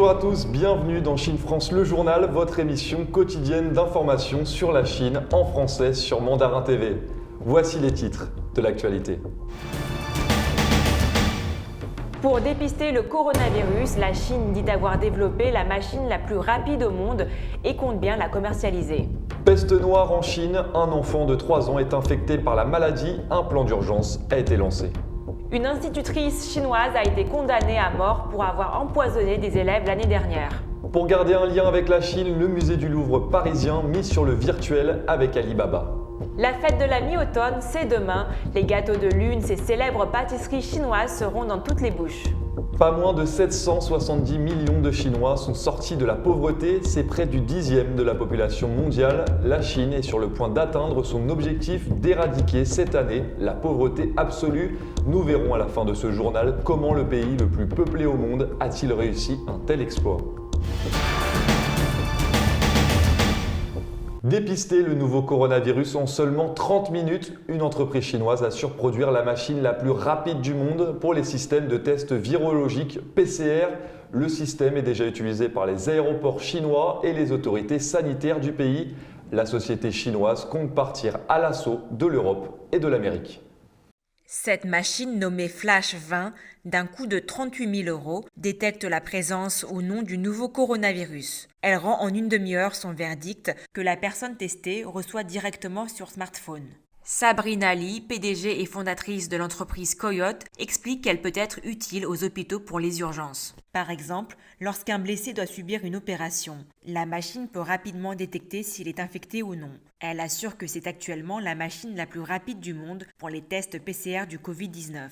Bonjour à tous, bienvenue dans Chine France le journal, votre émission quotidienne d'information sur la Chine en français sur Mandarin TV. Voici les titres de l'actualité. Pour dépister le coronavirus, la Chine dit avoir développé la machine la plus rapide au monde et compte bien la commercialiser. Peste noire en Chine, un enfant de 3 ans est infecté par la maladie, un plan d'urgence a été lancé. Une institutrice chinoise a été condamnée à mort pour avoir empoisonné des élèves l'année dernière. Pour garder un lien avec la Chine, le musée du Louvre parisien mise sur le virtuel avec Alibaba. La fête de la mi-automne, c'est demain. Les gâteaux de lune, ces célèbres pâtisseries chinoises seront dans toutes les bouches. Pas moins de 770 millions de Chinois sont sortis de la pauvreté, c'est près du 10e de la population mondiale. La Chine est sur le point d'atteindre son objectif d'éradiquer cette année la pauvreté absolue. Nous verrons à la fin de ce journal comment le pays le plus peuplé au monde a-t-il réussi un tel exploit. Dépister le nouveau coronavirus en seulement 30 minutes, une entreprise chinoise assure produire la machine la plus rapide du monde pour les systèmes de tests virologiques PCR. Le système est déjà utilisé par les aéroports chinois et les autorités sanitaires du pays. La société chinoise compte partir à l'assaut de l'Europe et de l'Amérique. Cette machine nommée Flash 20, d'un coût de 38 000 €, détecte la présence ou non du nouveau coronavirus. Elle rend en une demi-heure son verdict que la personne testée reçoit directement sur smartphone. Sabrina Lee, PDG et fondatrice de l'entreprise Coyote, explique qu'elle peut être utile aux hôpitaux pour les urgences. Par exemple, lorsqu'un blessé doit subir une opération, la machine peut rapidement détecter s'il est infecté ou non. Elle assure que c'est actuellement la machine la plus rapide du monde pour les tests PCR du Covid-19.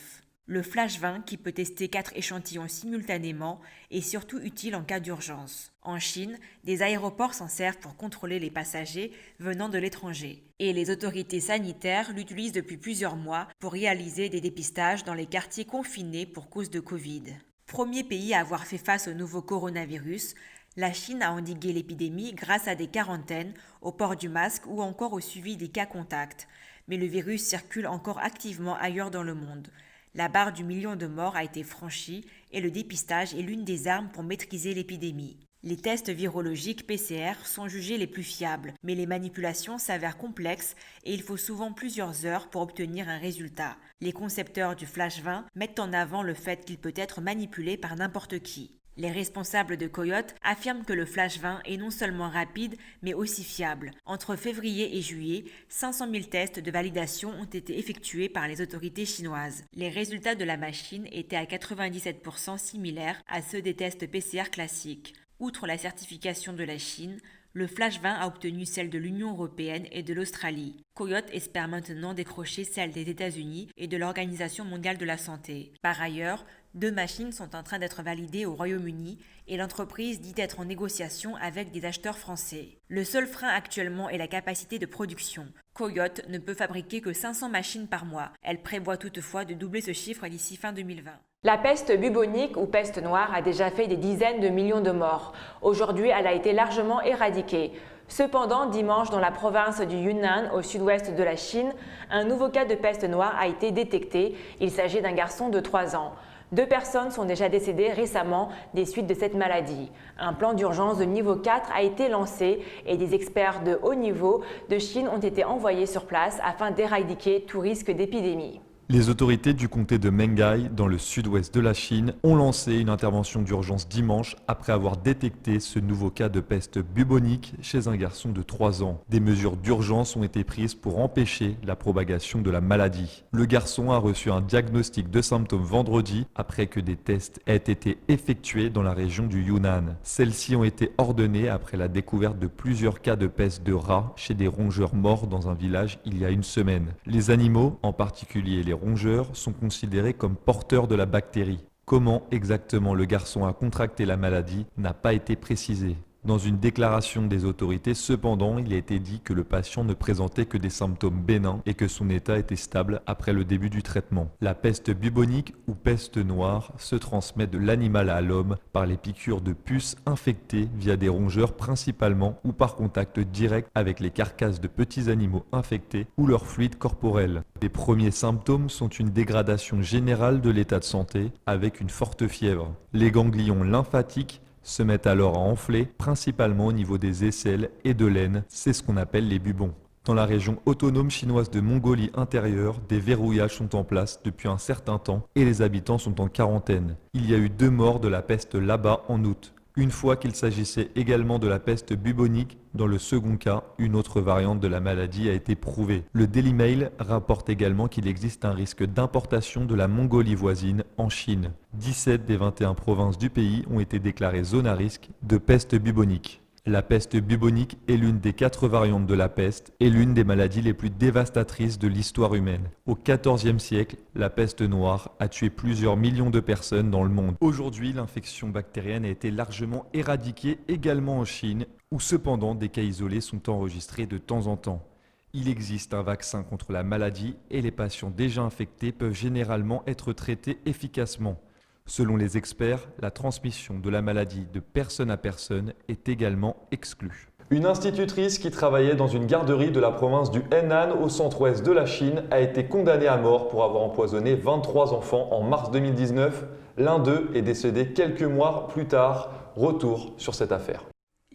Le Flash 20, qui peut tester 4 échantillons simultanément, est surtout utile en cas d'urgence. En Chine, des aéroports s'en servent pour contrôler les passagers venant de l'étranger. Et les autorités sanitaires l'utilisent depuis plusieurs mois pour réaliser des dépistages dans les quartiers confinés pour cause de Covid. Premier pays à avoir fait face au nouveau coronavirus, la Chine a endigué l'épidémie grâce à des quarantaines, au port du masque ou encore au suivi des cas contacts. Mais le virus circule encore activement ailleurs dans le monde. La barre du million de morts a été franchie et le dépistage est l'une des armes pour maîtriser l'épidémie. Les tests virologiques PCR sont jugés les plus fiables, mais les manipulations s'avèrent complexes et il faut souvent plusieurs heures pour obtenir un résultat. Les concepteurs du Flash 20 mettent en avant le fait qu'il peut être manipulé par n'importe qui. Les responsables de Coyote affirment que le Flash 20 est non seulement rapide, mais aussi fiable. Entre février et juillet, 500 000 tests de validation ont été effectués par les autorités chinoises. Les résultats de la machine étaient à 97% similaires à ceux des tests PCR classiques. Outre la certification de la Chine, le Flash 20 a obtenu celle de l'Union européenne et de l'Australie. Coyote espère maintenant décrocher celle des États-Unis et de l'Organisation mondiale de la santé. Par ailleurs, 2 machines sont en train d'être validées au Royaume-Uni et l'entreprise dit être en négociation avec des acheteurs français. Le seul frein actuellement est la capacité de production. Coyote ne peut fabriquer que 500 machines par mois. Elle prévoit toutefois de doubler ce chiffre d'ici fin 2020. La peste bubonique ou peste noire a déjà fait des dizaines de millions de morts. Aujourd'hui, elle a été largement éradiquée. Cependant, dimanche, dans la province du Yunnan, au sud-ouest de la Chine, un nouveau cas de peste noire a été détecté. Il s'agit d'un garçon de 3 ans. 2 personnes sont déjà décédées récemment des suites de cette maladie. Un plan d'urgence de niveau 4 a été lancé et des experts de haut niveau de Chine ont été envoyés sur place afin d'éradiquer tout risque d'épidémie. Les autorités du comté de Menghai, dans le sud-ouest de la Chine, ont lancé une intervention d'urgence dimanche après avoir détecté ce nouveau cas de peste bubonique chez un garçon de 3 ans. Des mesures d'urgence ont été prises pour empêcher la propagation de la maladie. Le garçon a reçu un diagnostic de symptômes vendredi après que des tests aient été effectués dans la région du Yunnan. Celles-ci ont été ordonnées après la découverte de plusieurs cas de peste de rats chez des rongeurs morts dans un village il y a une semaine. Les animaux, en particulier les rongeurs, sont considérés comme porteurs de la bactérie. Comment exactement le garçon a contracté la maladie n'a pas été précisé. Dans une déclaration des autorités, cependant, il a été dit que le patient ne présentait que des symptômes bénins et que son état était stable après le début du traitement. La peste bubonique ou peste noire se transmet de l'animal à l'homme par les piqûres de puces infectées via des rongeurs principalement ou par contact direct avec les carcasses de petits animaux infectés ou leur fluide corporel. Les premiers symptômes sont une dégradation générale de l'état de santé avec une forte fièvre. Les ganglions lymphatiques se mettent alors à enfler, principalement au niveau des aisselles et de l'aine, c'est ce qu'on appelle les bubons. Dans la région autonome chinoise de Mongolie intérieure, des verrouillages sont en place depuis un certain temps et les habitants sont en quarantaine. Il y a eu 2 morts de la peste là-bas en août. Une fois qu'il s'agissait également de la peste bubonique, dans le second cas, une autre variante de la maladie a été prouvée. Le Daily Mail rapporte également qu'il existe un risque d'importation de la Mongolie voisine en Chine. 17 des 21 provinces du pays ont été déclarées zone à risque de peste bubonique. La peste bubonique est l'une des 4 variantes de la peste et l'une des maladies les plus dévastatrices de l'histoire humaine. Au XIVe siècle, la peste noire a tué plusieurs millions de personnes dans le monde. Aujourd'hui, l'infection bactérienne a été largement éradiquée également en Chine, où cependant des cas isolés sont enregistrés de temps en temps. Il existe un vaccin contre la maladie et les patients déjà infectés peuvent généralement être traités efficacement. Selon les experts, la transmission de la maladie de personne à personne est également exclue. Une institutrice qui travaillait dans une garderie de la province du Henan au centre-ouest de la Chine a été condamnée à mort pour avoir empoisonné 23 enfants en mars 2019. L'un d'eux est décédé quelques mois plus tard. Retour sur cette affaire.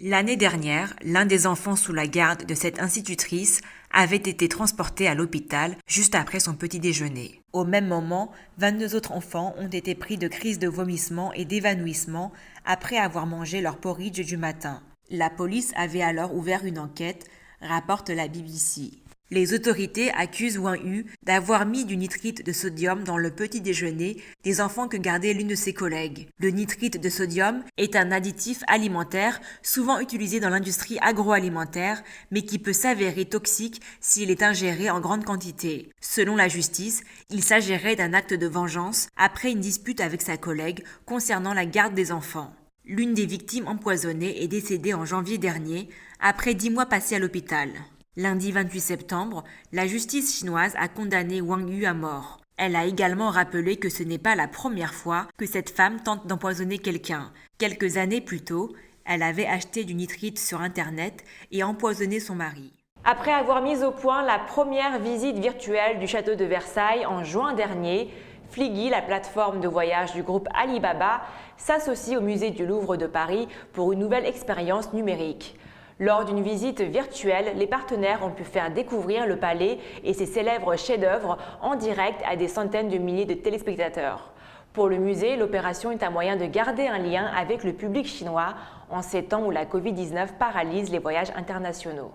L'année dernière, l'un des enfants sous la garde de cette institutrice avait été transporté à l'hôpital juste après son petit déjeuner. Au même moment, 22 autres enfants ont été pris de crises de vomissement et d'évanouissement après avoir mangé leur porridge du matin. La police avait alors ouvert une enquête, rapporte la BBC. Les autorités accusent Wang Yu d'avoir mis du nitrite de sodium dans le petit déjeuner des enfants que gardait l'une de ses collègues. Le nitrite de sodium est un additif alimentaire souvent utilisé dans l'industrie agroalimentaire, mais qui peut s'avérer toxique s'il est ingéré en grande quantité. Selon la justice, il s'agirait d'un acte de vengeance après une dispute avec sa collègue concernant la garde des enfants. L'une des victimes empoisonnées est décédée en janvier dernier, après 10 mois passés à l'hôpital. Lundi 28 septembre, la justice chinoise a condamné Wang Yu à mort. Elle a également rappelé que ce n'est pas la première fois que cette femme tente d'empoisonner quelqu'un. Quelques années plus tôt, elle avait acheté du nitrite sur Internet et empoisonné son mari. Après avoir mis au point la première visite virtuelle du château de Versailles en juin dernier, Fliggy, la plateforme de voyage du groupe Alibaba, s'associe au musée du Louvre de Paris pour une nouvelle expérience numérique. Lors d'une visite virtuelle, les partenaires ont pu faire découvrir le palais et ses célèbres chefs-d'œuvre en direct à des centaines de milliers de téléspectateurs. Pour le musée, l'opération est un moyen de garder un lien avec le public chinois en ces temps où la Covid-19 paralyse les voyages internationaux.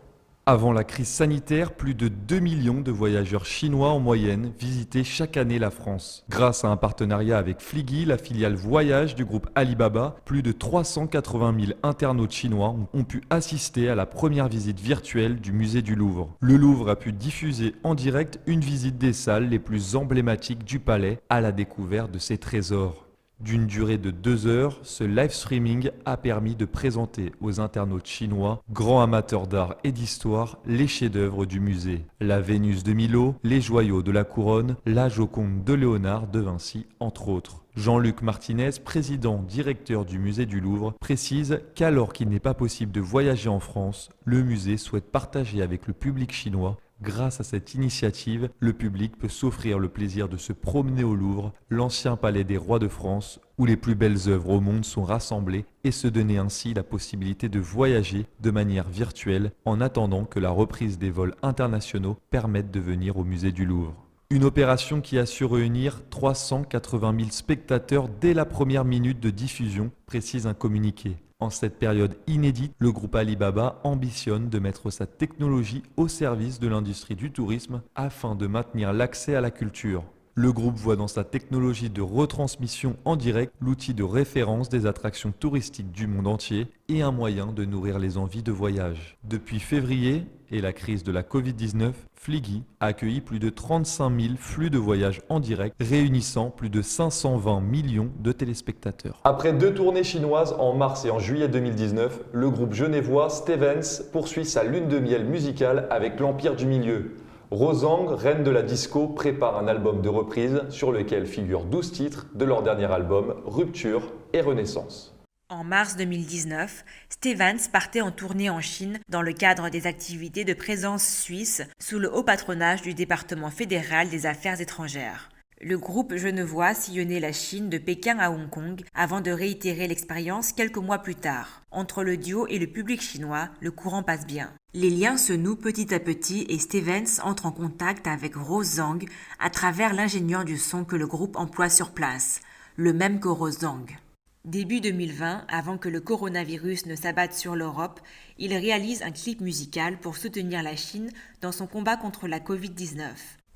Avant la crise sanitaire, plus de 2 millions de voyageurs chinois en moyenne visitaient chaque année la France. Grâce à un partenariat avec Fliggy, la filiale voyage du groupe Alibaba, plus de 380 000 internautes chinois ont pu assister à la première visite virtuelle du musée du Louvre. Le Louvre a pu diffuser en direct une visite des salles les plus emblématiques du palais à la découverte de ses trésors. D'une durée de 2 heures, ce live streaming a permis de présenter aux internautes chinois, grands amateurs d'art et d'histoire, les chefs-d'œuvre du musée. La Vénus de Milo, les joyaux de la Couronne, la Joconde de Léonard de Vinci, entre autres. Jean-Luc Martinez, président-directeur du musée du Louvre, précise qu'alors qu'il n'est pas possible de voyager en France, le musée souhaite partager avec le public chinois. Grâce à cette initiative, le public peut s'offrir le plaisir de se promener au Louvre, l'ancien palais des rois de France, où les plus belles œuvres au monde sont rassemblées, et se donner ainsi la possibilité de voyager de manière virtuelle en attendant que la reprise des vols internationaux permette de venir au musée du Louvre. Une opération qui a su réunir 380 000 spectateurs dès la première minute de diffusion, précise un communiqué. En cette période inédite, le groupe Alibaba ambitionne de mettre sa technologie au service de l'industrie du tourisme afin de maintenir l'accès à la culture. Le groupe voit dans sa technologie de retransmission en direct l'outil de référence des attractions touristiques du monde entier et un moyen de nourrir les envies de voyage. Depuis février et la crise de la Covid-19, Fliggy a accueilli plus de 35 000 flux de voyages en direct, réunissant plus de 520 millions de téléspectateurs. Après 2 tournées chinoises en mars et en juillet 2019, le groupe genevois Stevens poursuit sa lune de miel musicale avec l'Empire du Milieu. Rosang, reine de la disco, prépare un album de reprise sur lequel figurent 12 titres de leur dernier album, Rupture et Renaissance. En mars 2019, Stevens partait en tournée en Chine dans le cadre des activités de présence suisse sous le haut patronage du département fédéral des affaires étrangères. Le groupe genevois sillonnait la Chine de Pékin à Hong Kong avant de réitérer l'expérience quelques mois plus tard. Entre le duo et le public chinois, le courant passe bien. Les liens se nouent petit à petit et Stevens entre en contact avec Rose Zhang à travers l'ingénieur du son que le groupe emploie sur place, le même que Rose Zhang. Début 2020, avant que le coronavirus ne s'abatte sur l'Europe, il réalise un clip musical pour soutenir la Chine dans son combat contre la Covid-19.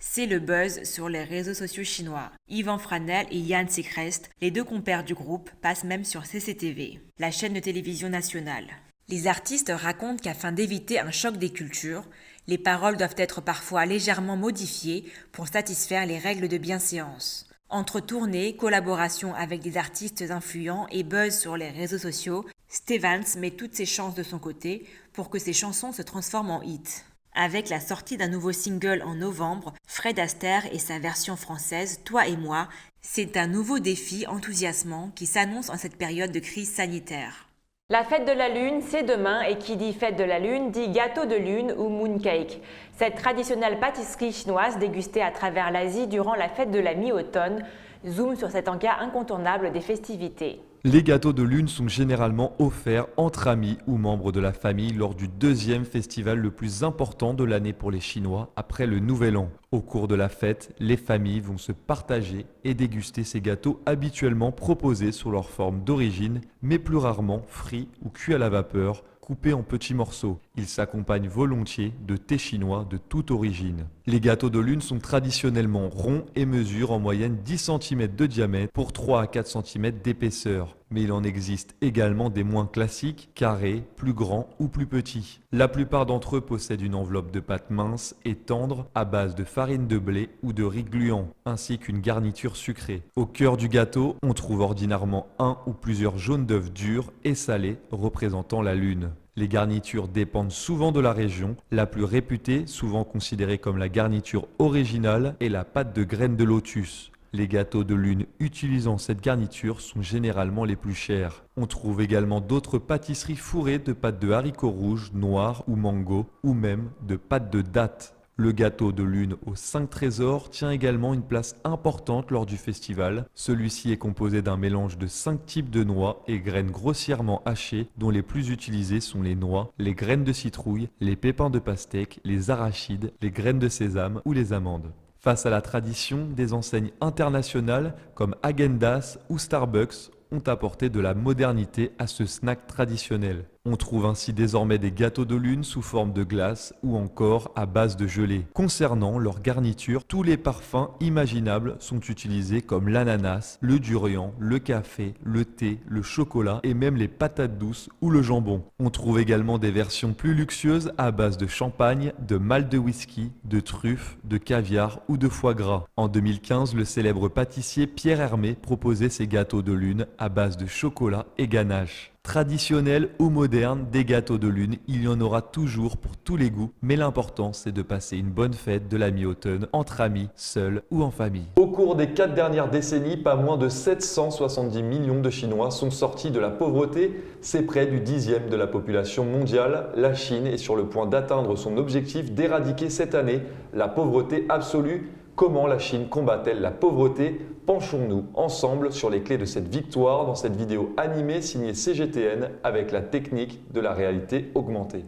C'est le buzz sur les réseaux sociaux chinois. Yvan Franel et Yann Seacrest, les deux compères du groupe, passent même sur CCTV, la chaîne de télévision nationale. Les artistes racontent qu'afin d'éviter un choc des cultures, les paroles doivent être parfois légèrement modifiées pour satisfaire les règles de bienséance. Entre tournées, collaborations avec des artistes influents et buzz sur les réseaux sociaux, Stevens met toutes ses chances de son côté pour que ses chansons se transforment en hits. Avec la sortie d'un nouveau single en novembre, Fred Astaire et sa version française « Toi et moi », c'est un nouveau défi enthousiasmant qui s'annonce en cette période de crise sanitaire. La fête de la Lune, c'est demain et qui dit fête de la Lune dit gâteau de lune ou mooncake. Cette traditionnelle pâtisserie chinoise dégustée à travers l'Asie durant la fête de la mi-automne zoome sur cet encas incontournable des festivités. Les gâteaux de lune sont généralement offerts entre amis ou membres de la famille lors du deuxième festival le plus important de l'année pour les Chinois après le Nouvel An. Au cours de la fête, les familles vont se partager et déguster ces gâteaux habituellement proposés sous leur forme d'origine, mais plus rarement frits ou cuits à la vapeur, coupés en petits morceaux. Ils s'accompagnent volontiers de thé chinois de toute origine. Les gâteaux de lune sont traditionnellement ronds et mesurent en moyenne 10 cm de diamètre pour 3 à 4 cm d'épaisseur. Mais il en existe également des moins classiques, carrés, plus grands ou plus petits. La plupart d'entre eux possèdent une enveloppe de pâte mince et tendre à base de farine de blé ou de riz gluant, ainsi qu'une garniture sucrée. Au cœur du gâteau, on trouve ordinairement un ou plusieurs jaunes d'œufs durs et salés représentant la lune. Les garnitures dépendent souvent de la région. La plus réputée, souvent considérée comme la garniture originale, est la pâte de graines de lotus. Les gâteaux de lune utilisant cette garniture sont généralement les plus chers. On trouve également d'autres pâtisseries fourrées de pâte de haricots rouges, noirs ou mango, ou même de pâte de dattes. Le gâteau de lune aux 5 trésors tient également une place importante lors du festival. Celui-ci est composé d'un mélange de 5 types de noix et graines grossièrement hachées, dont les plus utilisées sont les noix, les graines de citrouille, les pépins de pastèque, les arachides, les graines de sésame ou les amandes. Face à la tradition, des enseignes internationales comme Häagen-Dazs ou Starbucks ont apporté de la modernité à ce snack traditionnel. On trouve ainsi désormais des gâteaux de lune sous forme de glace ou encore à base de gelée. Concernant leur garniture, tous les parfums imaginables sont utilisés comme l'ananas, le durian, le café, le thé, le chocolat et même les patates douces ou le jambon. On trouve également des versions plus luxueuses à base de champagne, de malt de whisky, de truffes, de caviar ou de foie gras. En 2015, le célèbre pâtissier Pierre Hermé proposait ses gâteaux de lune à base de chocolat et ganache. Traditionnels ou modernes, des gâteaux de lune, il y en aura toujours pour tous les goûts, mais l'important c'est de passer une bonne fête de la mi-automne entre amis, seuls ou en famille. Au cours des 4 dernières décennies, pas moins de 770 millions de Chinois sont sortis de la pauvreté. C'est près du 10e de la population mondiale. La Chine est sur le point d'atteindre son objectif d'éradiquer cette année la pauvreté absolue. Comment la Chine combat-elle la pauvreté? Penchons-nous ensemble sur les clés de cette victoire dans cette vidéo animée signée CGTN avec la technique de la réalité augmentée.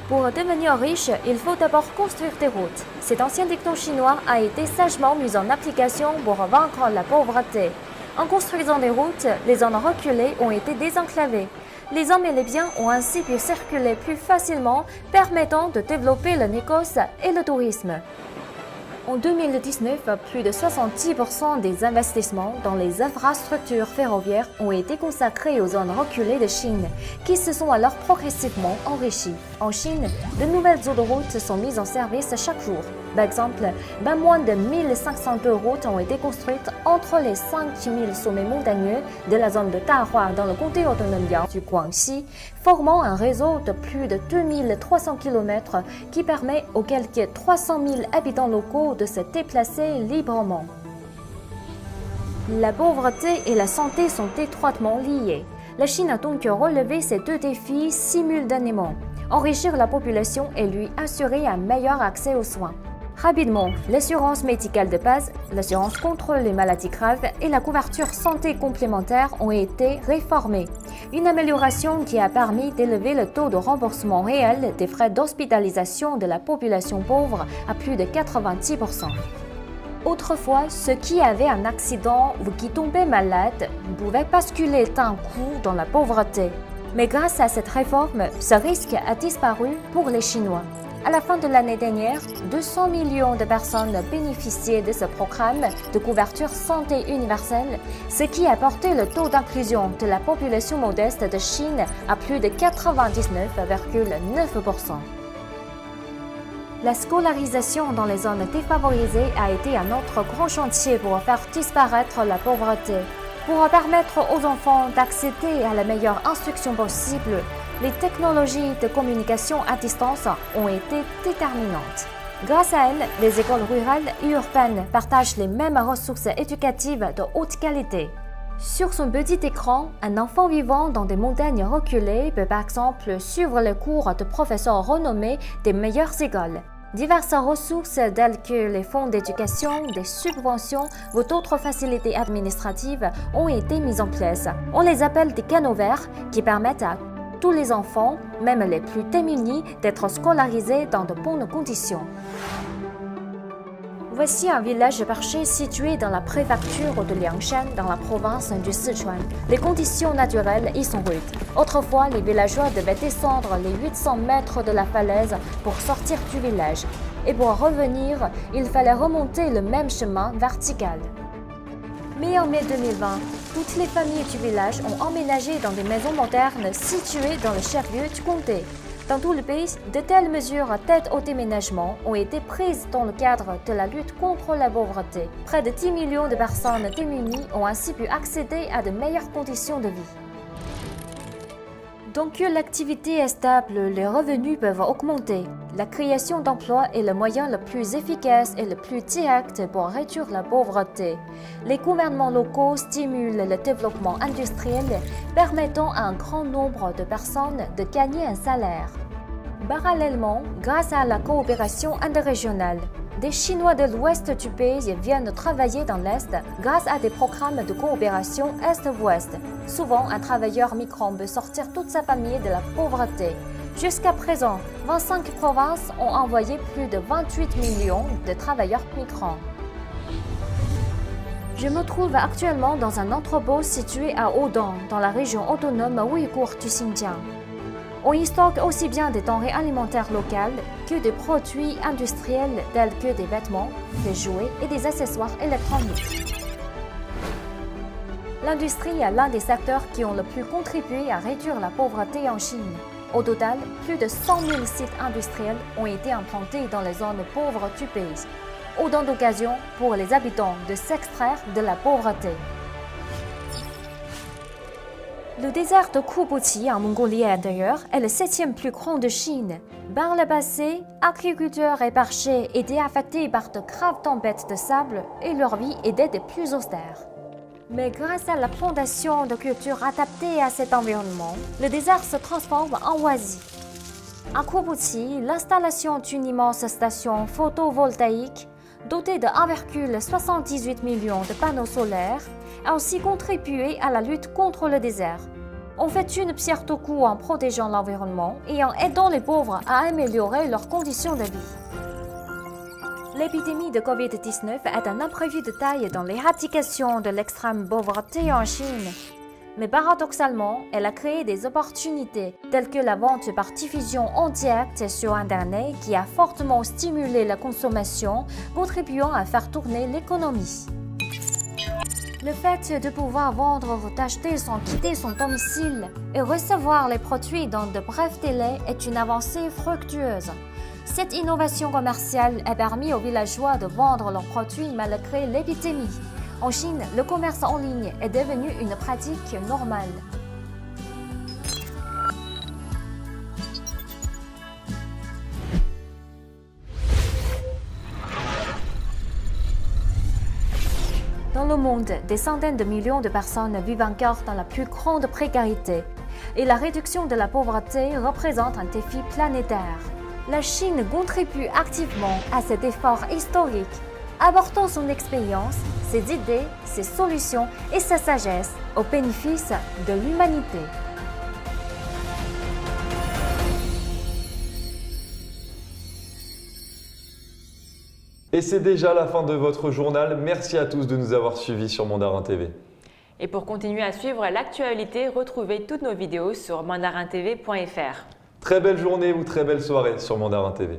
Pour devenir riche, il faut d'abord construire des routes. Cet ancien dicton chinois a été sagement mis en application pour vaincre la pauvreté. En construisant des routes, les zones reculées ont été désenclavées. Les hommes et les biens ont ainsi pu circuler plus facilement, permettant de développer le négoce et le tourisme. En 2019, plus de 70% des investissements dans les infrastructures ferroviaires ont été consacrés aux zones reculées de Chine, qui se sont alors progressivement enrichies. En Chine, de nouvelles autoroutes sont mises en service chaque jour. Par exemple, pas moins de 1500 autoroutes ont été construites entre les 5000 sommets montagneux de la zone de Dahua dans le comté autonome du Guangxi, formant un réseau de plus de 2300 km qui permet aux quelques 300 000 habitants locaux de se déplacer librement. La pauvreté et la santé sont étroitement liées. La Chine a donc relevé ces deux défis simultanément, enrichir la population et lui assurer un meilleur accès aux soins. Rapidement, l'assurance médicale de base, l'assurance contre les maladies graves et la couverture santé complémentaire ont été réformées. Une amélioration qui a permis d'élever le taux de remboursement réel des frais d'hospitalisation de la population pauvre à plus de 90%. Autrefois, ceux qui avaient un accident ou qui tombaient malades pouvaient basculer d'un coup dans la pauvreté. Mais grâce à cette réforme, ce risque a disparu pour les Chinois. À la fin de l'année dernière, 200 millions de personnes bénéficiaient de ce programme de couverture santé universelle, ce qui a porté le taux d'inclusion de la population modeste de Chine à plus de 99,9%. La scolarisation dans les zones défavorisées a été un autre grand chantier pour faire disparaître la pauvreté. Pour permettre aux enfants d'accéder à la meilleure instruction possible, les technologies de communication à distance ont été déterminantes. Grâce à elles, les écoles rurales et urbaines partagent les mêmes ressources éducatives de haute qualité. Sur son petit écran, un enfant vivant dans des montagnes reculées peut par exemple suivre les cours de professeurs renommés des meilleures écoles. Diverses ressources telles que les fonds d'éducation, des subventions ou d'autres facilités administratives ont été mises en place. On les appelle des canaux verts qui permettent à tous les enfants, même les plus démunis, d'être scolarisés dans de bonnes conditions. Voici un village perché situé dans la préfecture de Liangshan, dans la province du Sichuan. Les conditions naturelles y sont rudes. Autrefois, les villageois devaient descendre les 800 mètres de la falaise pour sortir du village. Et pour revenir, il fallait remonter le même chemin vertical. Mais en mai 2020, toutes les familles du village ont emménagé dans des maisons modernes situées dans le chef-lieu du comté. Dans tout le pays, de telles mesures d'aide au déménagement ont été prises dans le cadre de la lutte contre la pauvreté. Près de 10 millions de personnes démunies ont ainsi pu accéder à de meilleures conditions de vie. Donc que l'activité est stable, les revenus peuvent augmenter. La création d'emplois est le moyen le plus efficace et le plus direct pour réduire la pauvreté. Les gouvernements locaux stimulent le développement industriel, permettant à un grand nombre de personnes de gagner un salaire. Parallèlement, grâce à la coopération interrégionale, des Chinois de l'ouest du pays viennent travailler dans l'Est grâce à des programmes de coopération Est-Ouest. Souvent, un travailleur migrant peut sortir toute sa famille de la pauvreté. Jusqu'à présent, 25 provinces ont envoyé plus de 28 millions de travailleurs migrants. Je me trouve actuellement dans un entrepôt situé à Oudong, dans la région autonome ouïghour du Xinjiang. On y stocke aussi bien des denrées alimentaires locales que des produits industriels tels que des vêtements, des jouets et des accessoires électroniques. L'industrie est l'un des secteurs qui ont le plus contribué à réduire la pauvreté en Chine. Au total, plus de 100 000 sites industriels ont été implantés dans les zones pauvres du pays. Autant d'occasions pour les habitants de s'extraire de la pauvreté. Le désert de Kubuqi en Mongolie intérieure est le 7e plus grand de Chine. Par le passé, agriculteurs et bergers étaient affectés par de graves tempêtes de sable et leur vie était des plus austères. Mais grâce à la fondation de cultures adaptées à cet environnement, le désert se transforme en oasis. À Kubuqi, l'installation d'une immense station photovoltaïque dotée de 1,78 million de panneaux solaires a aussi contribué à la lutte contre le désert. On fait une pierre deux coups en protégeant l'environnement et en aidant les pauvres à améliorer leurs conditions de vie. L'épidémie de Covid-19 est un imprévu de taille dans l'éradication de l'extrême pauvreté en Chine. Mais paradoxalement, elle a créé des opportunités telles que la vente par diffusion en direct sur Internet qui a fortement stimulé la consommation, contribuant à faire tourner l'économie. Le fait de pouvoir vendre ou acheter sans quitter son domicile et recevoir les produits dans de brefs délais est une avancée fructueuse. Cette innovation commerciale a permis aux villageois de vendre leurs produits malgré l'épidémie. En Chine, le commerce en ligne est devenu une pratique normale. Dans le monde, des centaines de millions de personnes vivent encore dans la plus grande précarité et la réduction de la pauvreté représente un défi planétaire. la Chine contribue activement à cet effort historique, apportant son expérience, ses idées, ses solutions et sa sagesse au bénéfice de l'humanité. Et c'est déjà la fin de votre journal. Merci à tous de nous avoir suivis sur Mandarin TV. Et pour continuer à suivre l'actualité, retrouvez toutes nos vidéos sur mandarintv.fr. Très belle journée ou très belle soirée sur Mandarin TV.